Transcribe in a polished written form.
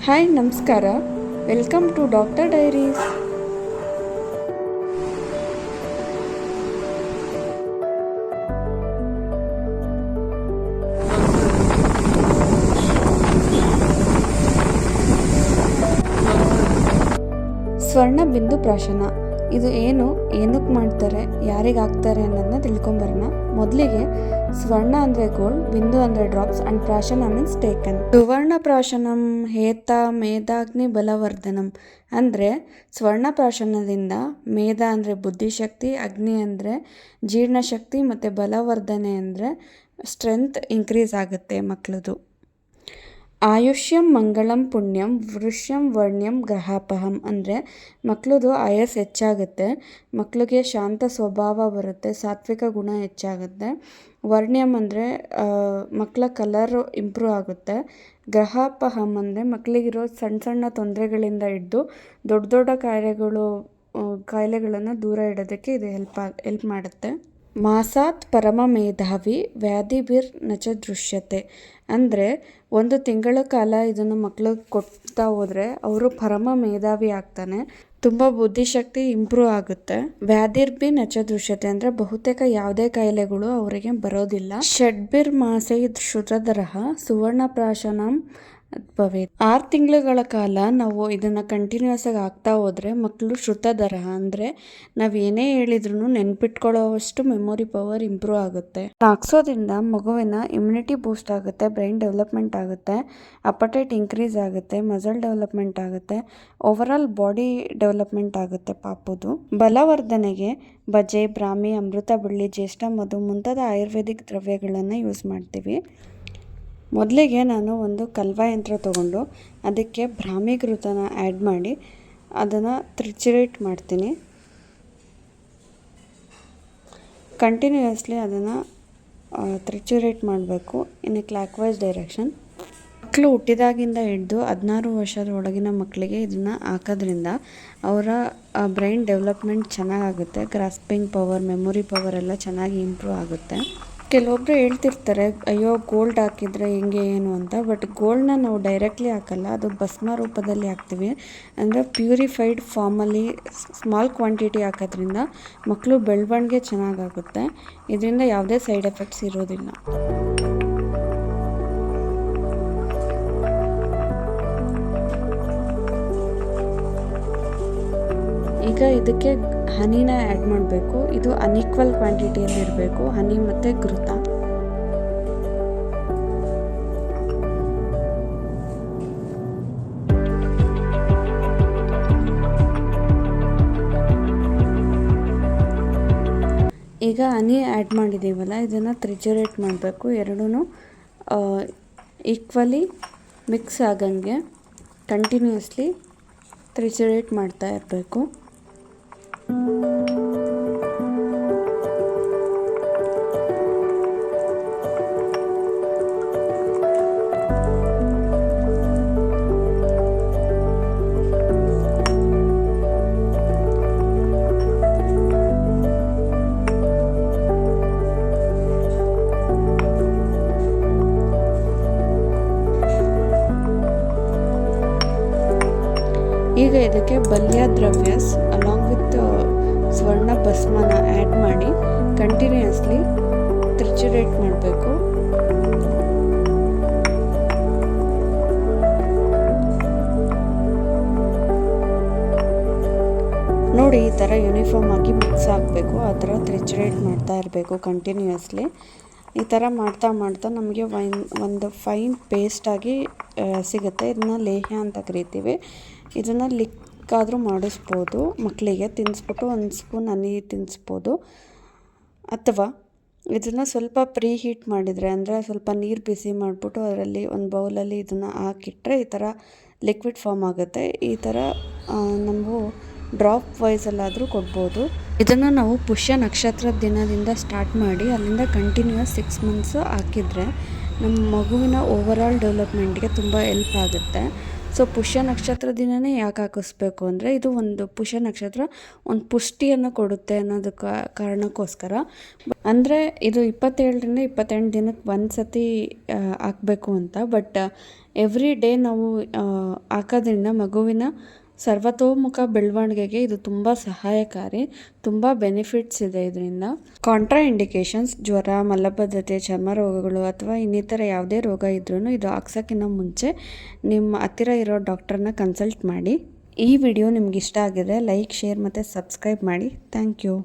Hi ನಮಸ್ಕಾರ, welcome to doctor diaries. ಸ್ವರ್ಣ ಬಿಂದು ಪ್ರಾಶನ ಇದು ಏನಕ್ಕೆ ಮಾಡ್ತಾರೆ, ಯಾರಿಗೆ ಆಗ್ತಾರೆ ಅನ್ನೋದನ್ನ ತಿಳ್ಕೊಂಬರೋಣ. ಮೊದಲಿಗೆ ಸ್ವರ್ಣ ಅಂದರೆ ಗೋಲ್ಡ್, ಬಿಂದು ಅಂದರೆ ಡ್ರಾಪ್ಸ್ ಆ್ಯಂಡ್ ಪ್ರಾಶನ ಮೀನ್ಸ್ ಟೇಕನ್. ಸುವರ್ಣ ಪ್ರಾಶನಂ ಹೇತ ಮೇಧಾಗ್ನಿ ಬಲವರ್ಧನಂ ಅಂದರೆ ಸ್ವರ್ಣ ಪ್ರಾಶನದಿಂದ ಮೇಧ ಅಂದರೆ ಬುದ್ಧಿಶಕ್ತಿ, ಅಗ್ನಿ ಅಂದರೆ ಜೀರ್ಣಶಕ್ತಿ ಮತ್ತು ಬಲವರ್ಧನೆ ಅಂದರೆ ಸ್ಟ್ರೆಂತ್ ಇನ್ಕ್ರೀಸ್ ಆಗುತ್ತೆ ಮಕ್ಕಳದು. ಆಯುಷ್ಯಂ ಮಂಗಳಂ ಪುಣ್ಯಂ ವೃಷ್ಯಂ ವರ್ಣ್ಯಂ ಗ್ರಹಾಪಹಂ ಅಂದರೆ ಮಕ್ಕಳದು ಆಯಸ್ ಹೆಚ್ಚಾಗುತ್ತೆ, ಮಕ್ಕಳಿಗೆ ಶಾಂತ ಸ್ವಭಾವ ಬರುತ್ತೆ, ಸಾತ್ವಿಕ ಗುಣ ಹೆಚ್ಚಾಗುತ್ತೆ. ವರ್ಣ್ಯಂ ಅಂದರೆ ಮಕ್ಕಳ ಕಲರು ಇಂಪ್ರೂವ್ ಆಗುತ್ತೆ. ಗ್ರಹಾಪಹಂ ಅಂದರೆ ಮಕ್ಕಳಿಗಿರೋ ಸಣ್ಣ ಸಣ್ಣ ತೊಂದರೆಗಳಿಂದ ಹಿಡ್ದು ದೊಡ್ಡ ದೊಡ್ಡ ಕಾಯಿಲೆಗಳನ್ನು ದೂರ ಇಡೋದಕ್ಕೆ ಇದು ಹೆಲ್ಪ್ ಮಾಡುತ್ತೆ. ಮಾಸಾತ್ ಪರಮ ಮೇಧಾವಿ ವ್ಯಾಧಿಭಿರ್ ನಚ ದೃಶ್ಯತೆ ಅಂದರೆ ಒಂದು ತಿಂಗಳ ಕಾಲ ಇದನ್ನು ಮಕ್ಳಿಗೆ ಕೊಡ್ತಾ ಹೋದರೆ ಅವರು ಪರಮ ಮೇಧಾವಿ ಆಗ್ತಾನೆ, ತುಂಬ ಬುದ್ಧಿಶಕ್ತಿ ಇಂಪ್ರೂವ್ ಆಗುತ್ತೆ. ವ್ಯಾಧಿರ್ಭಿ ನಚ ದೃಶ್ಯತೆ ಅಂದರೆ ಬಹುತೇಕ ಯಾವುದೇ ಕಾಯಿಲೆಗಳು ಅವರಿಗೆ ಬರೋದಿಲ್ಲ. ಷಡ್ಭಿರ್ ಮಾಸೈ ಶ್ರುತಧರಃ ಸುವರ್ಣ ಪ್ರಾಶನಂ ಭವೇತ್. 6 ತಿಂಗಳುಗಳ ಕಾಲ ನಾವು ಇದನ್ನು ಕಂಟಿನ್ಯೂಸ್ ಆಗಿ ಆಗ್ತಾ ಹೋದರೆ ಮಕ್ಕಳು ಶ್ರುತಧರ ಅಂದರೆ ನಾವು ಏನೇ ಹೇಳಿದ್ರು ನೆನ್ಪಿಟ್ಕೊಳ್ಳೋವಷ್ಟು ಮೆಮೊರಿ ಪವರ್ ಇಂಪ್ರೂವ್ ಆಗುತ್ತೆ. ಹಾಕ್ಸೋದ್ರಿಂದ ಮಗುವಿನ ಇಮ್ಯುನಿಟಿ ಬೂಸ್ಟ್ ಆಗುತ್ತೆ, ಬ್ರೈನ್ ಡೆವಲಪ್ಮೆಂಟ್ ಆಗುತ್ತೆ, ಅಪಟೈಟ್ ಇನ್ಕ್ರೀಸ್ ಆಗುತ್ತೆ, ಮಸಲ್ ಡೆವಲಪ್ಮೆಂಟ್ ಆಗುತ್ತೆ, ಓವರಾಲ್ ಬಾಡಿ ಡೆವಲಪ್ಮೆಂಟ್ ಆಗುತ್ತೆ ಪಾಪುದು. ಬಲವರ್ಧನೆಗೆ ಬಜೆ, ಬ್ರಾಹ್ಮಿ, ಅಮೃತ ಬಳ್ಳಿ, ಜ್ಯೇಷ್ಠ ಮಧು ಮುಂತಾದ ಆಯುರ್ವೇದಿಕ್ ದ್ರವ್ಯಗಳನ್ನು ಯೂಸ್ ಮಾಡ್ತೀವಿ. ಮೊದಲಿಗೆ ನಾನು ಒಂದು ಕಲ್ವಾ ಯಂತ್ರ ತೊಗೊಂಡು ಅದಕ್ಕೆ ಬ್ರಾಹ್ಮಿ ಘೃತನ ಆ್ಯಡ್ ಮಾಡಿ ಅದನ್ನು ತ್ರಿಚುರೇಟ್ ಮಾಡ್ತೀನಿ. ಕಂಟಿನ್ಯೂಯಸ್ಲಿ ಅದನ್ನು ತ್ರಿಚುರೇಟ್ ಮಾಡಬೇಕು in a clockwise direction. ಮಕ್ಕಳು ಹುಟ್ಟಿದಾಗಿಂದ ಹಿಡಿದು 16 ವರ್ಷದ ಒಳಗಿನ ಮಕ್ಕಳಿಗೆ ಇದನ್ನು ಹಾಕೋದ್ರಿಂದ ಅವರ ಬ್ರೈನ್ ಡೆವಲಪ್ಮೆಂಟ್ ಚೆನ್ನಾಗಾಗುತ್ತೆ, ಗ್ರಾಸ್ಪಿಂಗ್ ಪವರ್, ಮೆಮೊರಿ ಪವರ್ ಎಲ್ಲ ಚೆನ್ನಾಗಿ ಇಂಪ್ರೂವ್ ಆಗುತ್ತೆ. ಕೆಲವೊಬ್ಬರು ಹೇಳ್ತಿರ್ತಾರೆ ಅಯ್ಯೋ ಗೋಲ್ಡ್ ಹಾಕಿದರೆ ಹೆಂಗೆ ಏನು ಅಂತ, ಬಟ್ ಗೋಲ್ಡ್ನ ನಾವು ಡೈರೆಕ್ಟ್ಲಿ ಹಾಕಲ್ಲ, ಅದು ಭಸ್ಮ ರೂಪದಲ್ಲಿ ಹಾಕ್ತೀವಿ. ಅಂದರೆ ಪ್ಯೂರಿಫೈಡ್ ಫಾರ್ಮಲ್ಲಿ ಸ್ಮಾಲ್ ಕ್ವಾಂಟಿಟಿ ಹಾಕೋದ್ರಿಂದ ಮಕ್ಕಳು ಬೆಳವಣಿಗೆ ಚೆನ್ನಾಗಾಗುತ್ತೆ, ಇದರಿಂದ ಯಾವುದೇ ಸೈಡ್ ಎಫೆಕ್ಟ್ಸ್ ಇರೋದಿಲ್ಲ. ಈಗ ಇದಕ್ಕೆ ಹನಿನ ಆ್ಯಡ್ ಮಾಡಬೇಕು. ಇದು ಅನ್ಈಕ್ವಲ್ ಕ್ವಾಂಟಿಟಿಯಲ್ಲಿ ಇರಬೇಕು, ಹನಿ ಮತ್ತು ಘೃತ. ಈಗ ಹನಿ ಆ್ಯಡ್ ಮಾಡಿದ್ದೀವಲ್ಲ, ಇದನ್ನು ತ್ರಿಚುರೇಟ್ ಮಾಡಬೇಕು. ಎರಡೂ ಈಕ್ವಲಿ ಮಿಕ್ಸ್ ಆಗಂಗೆ ಕಂಟಿನ್ಯೂಸ್ಲಿ ತ್ರಿಚುರೇಟ್ ಮಾಡ್ತಾ ಇರಬೇಕು. ಈಗ ಇದಕ್ಕೆ ಬಲ್ಯ ದ್ರವ್ಯಸ್ ಅಲಾಂಗ್ ವಿತ್ ಸ್ವರ್ಣ ಭಸ್ಮನ ಆ್ಯಡ್ ಮಾಡಿ ಕಂಟಿನ್ಯೂಯಸ್ಲಿ ತ್ರಿಚುರೇಟ್ ಮಾಡಬೇಕು. ನೋಡಿ, ಈ ಥರ ಯೂನಿಫಾರ್ಮ್ ಆಗಿ ಮಿಕ್ಸ್ ಆಗಬೇಕು, ಆ ಥರ ತ್ರಿಚುರೇಟ್ ಮಾಡ್ತಾ ಇರಬೇಕು ಕಂಟಿನ್ಯೂಯಸ್ಲಿ. ಈ ಥರ ಮಾಡ್ತಾ ಮಾಡ್ತಾ ನಮಗೆ ಒಂದು ಫೈನ್ ಪೇಸ್ಟಾಗಿ ಸಿಗುತ್ತೆ. ಇದನ್ನ ಲೇಹ್ಯ ಅಂತ ಕರಿತೀವಿ. ಇದನ್ನು ಲಿಕ್ಕಾದರೂ ಮಾಡಿಸ್ಬೋದು, ಮಕ್ಕಳಿಗೆ ತಿನ್ನಿಸ್ಬಿಟ್ಟು 1 ಸ್ಪೂನ್ ಹನಿ ತಿನ್ನಿಸ್ಬೋದು. ಅಥವಾ ಇದನ್ನು ಸ್ವಲ್ಪ ಪ್ರೀ ಹೀಟ್ ಮಾಡಿದರೆ ಅಂದರೆ ಸ್ವಲ್ಪ ನೀರು ಬಿಸಿ ಮಾಡಿಬಿಟ್ಟು ಅದರಲ್ಲಿ ಒಂದು ಬೌಲಲ್ಲಿ ಇದನ್ನು ಹಾಕಿಟ್ರೆ ಈ ಥರ ಲಿಕ್ವಿಡ್ ಫಾರ್ಮ್ ಆಗುತ್ತೆ. ಈ ಥರ ನಾವು ಡ್ರಾಪ್ ವೈಸಲ್ಲಾದರೂ ಕೊಡ್ಬೋದು. ಇದನ್ನು ನಾವು ಪುಷ್ಯ ನಕ್ಷತ್ರದ ದಿನದಿಂದ ಸ್ಟಾರ್ಟ್ ಮಾಡಿ ಅಲ್ಲಿಂದ ಕಂಟಿನ್ಯೂಯಸ್ 6 ಮಂತ್ಸು ಹಾಕಿದರೆ ನಮ್ಮ ಮಗುವಿನ ಓವರಾಲ್ ಡೆವಲಪ್ಮೆಂಟ್ಗೆ ತುಂಬ ಹೆಲ್ಪ್ ಆಗುತ್ತೆ. ಸೊ ಪುಷ್ಯ ನಕ್ಷತ್ರ ದಿನವೇ ಯಾಕೆ ಹಾಕಿಸ್ಬೇಕು ಅಂದರೆ ಇದು ಒಂದು ಪುಷ್ಯ ನಕ್ಷತ್ರ ಒಂದು ಪುಷ್ಟಿಯನ್ನು ಕೊಡುತ್ತೆ ಅನ್ನೋದಕ್ಕೆ ಕಾರಣಕ್ಕೋಸ್ಕರ. ಅಂದರೆ ಇದು 27ರಿಂದ 28 ದಿನಕ್ಕೆ ಒಂದು ಸತಿ ಹಾಕಬೇಕು ಅಂತ. ಬಟ್ ಎವ್ರಿ ಡೇ ನಾವು ಹಾಕೋದ್ರಿಂದ ಮಗುವಿನ ಸರ್ವತೋಮುಖ ಬೆಳವಣಿಗೆಗೆ ಇದು ತುಂಬ ಸಹಾಯಕಾರಿ, ತುಂಬ ಬೆನಿಫಿಟ್ಸ್ ಇದೆ ಇದರಿಂದ. ಕಾಂಟ್ರಾ ಇಂಡಿಕೇಶನ್ಸ್: ಜ್ವರ, ಮಲಬದ್ಧತೆ, ಚರ್ಮ ರೋಗಗಳು ಅಥವಾ ಇನ್ನಿತರ ಯಾವುದೇ ರೋಗ ಇದ್ರೂ ಇದು ಹಾಕ್ಸೋಕ್ಕಿಂತ ಮುಂಚೆ ನಿಮ್ಮ ಹತ್ತಿರ ಇರೋ ಡಾಕ್ಟರ್ನ ಕನ್ಸಲ್ಟ್ ಮಾಡಿ. ಈ ವಿಡಿಯೋ ನಿಮ್ಗೆ ಇಷ್ಟ ಆಗಿದೆ ಲೈಕ್, ಶೇರ್ ಮತ್ತು ಸಬ್ಸ್ಕ್ರೈಬ್ ಮಾಡಿ. Thank you.